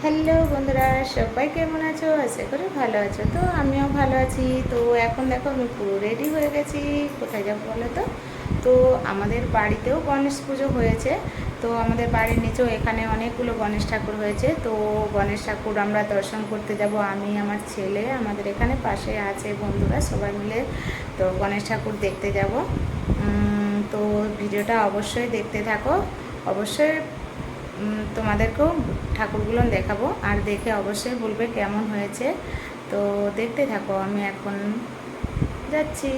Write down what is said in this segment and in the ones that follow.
Hello বন্ধুরা, সবাই কেমন আছো? আশা করি ভালো আছো। তো আমিও ভালো আছি। তো এখন দেখো আমি পুরো রেডি হয়ে গেছি। কোথায় যাবো বলো তো? তো আমাদের বাড়িতেও গণেশ পুজো হয়েছে। তো আমাদের বাড়ির নিচেও এখানে অনেকগুলো গণেশ ঠাকুর হয়েছে। তো গণেশ ঠাকুর আমরা দর্শন করতে যাব, আমি আমার ছেলে, আমাদের এখানে পাশে আছে বন্ধুরা সবাই মিলে। তো গণেশ ঠাকুর দেখতে যাব। তো ভিডিওটা অবশ্যই দেখতে থাকো। অবশ্যই তোমাদেরকেও ঠাকুরগুলো দেখাবো, আর দেখে অবশ্যই বলবে কেমন হয়েছে। তো দেখতে থাকো, আমি এখন যাচ্ছি।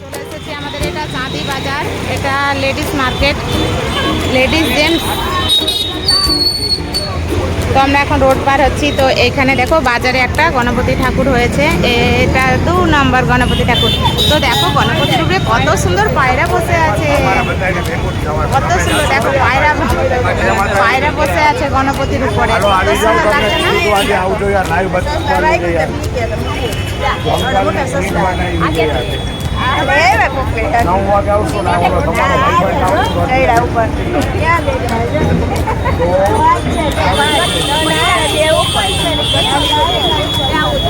চলে এসেছি আমাদের এটা চাঁদি বাজার, এটা লেডিস মার্কেট, লেডিস জেন্টস। তো আমরা এখন রোড পার হচ্ছি। তো এখানে দেখো বাজারে একটা গণপতি ঠাকুর হয়েছে, এটা 2 নম্বর গণপতি ঠাকুর। তো দেখো গণপতির উপরে কত সুন্দর পায়রা বসে আছে, কত সুন্দর দেখো পায়রা, পায়রা বসে আছে গণপতির উপরে, কত সুন্দর লাগছে না?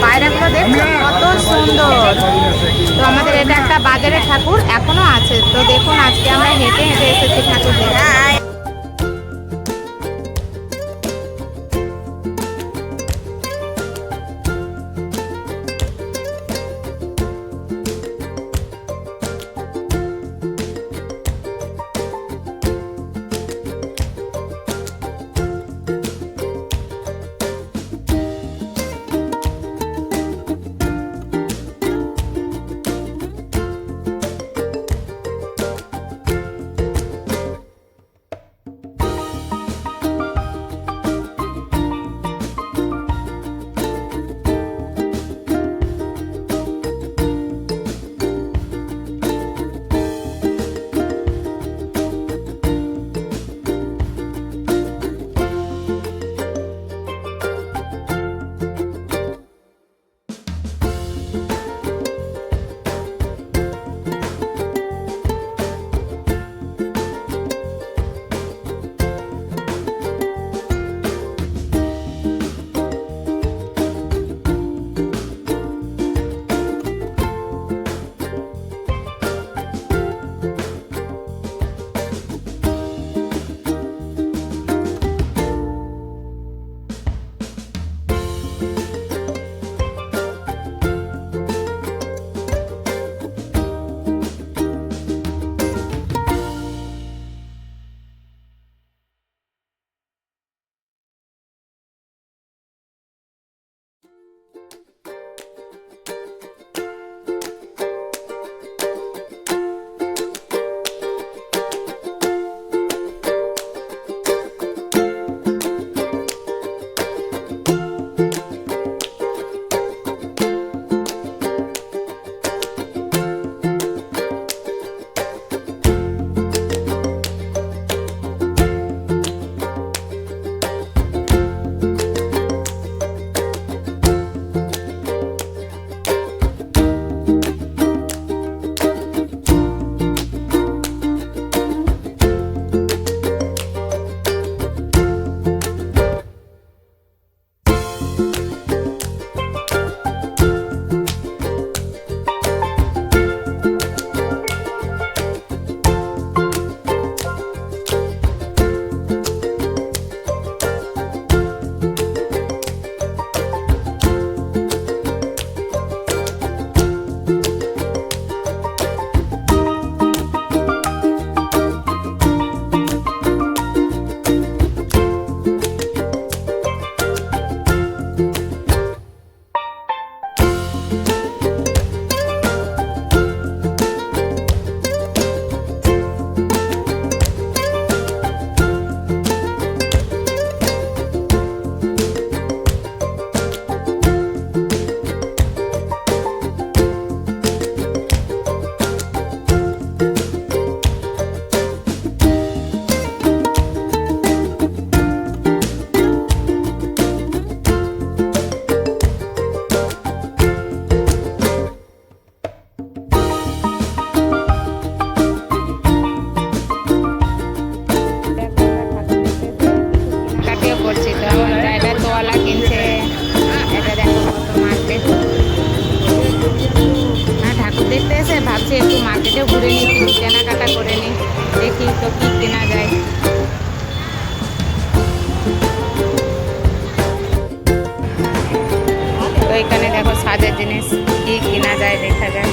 পায়রাগুলো দেখছো কত সুন্দর। তো আমাদের এটা একটা বাজারের ঠাকুর এখনো আছে। তো দেখুন আজকে আমরা হেঁটে হেঁটে এসেছি ঠাকুর দেখতে। এটা তোয়ালা কিনছে, এটা দেখো কত মার্কেট। হ্যাঁ, ঠাকুর দেখতে এসে ভাবছি একটু মার্কেটে ঘুরে নিই, কিছু কেনাকাটা করে নিই, দেখি তো কি কেনা যায়। তো এখানে দেখো সাজের জিনিস কি কেনা যায়, দেখা যায়।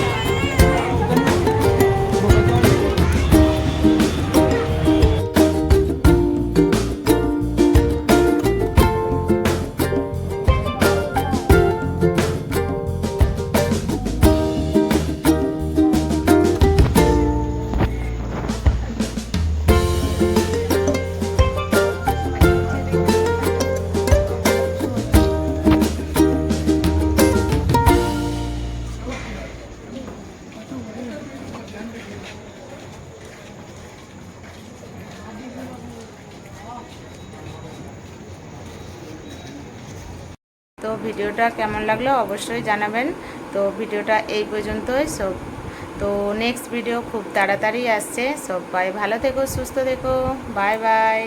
তো ভিডিওটা কেমন লাগলো অবশ্যই জানাবেন। তো ভিডিওটা এই পর্যন্তই সব। তো নেক্সট ভিডিও খুব তাড়াতাড়ি আসছে। সবাই ভালো থেকো, সুস্থ থেকো, বাই বাই।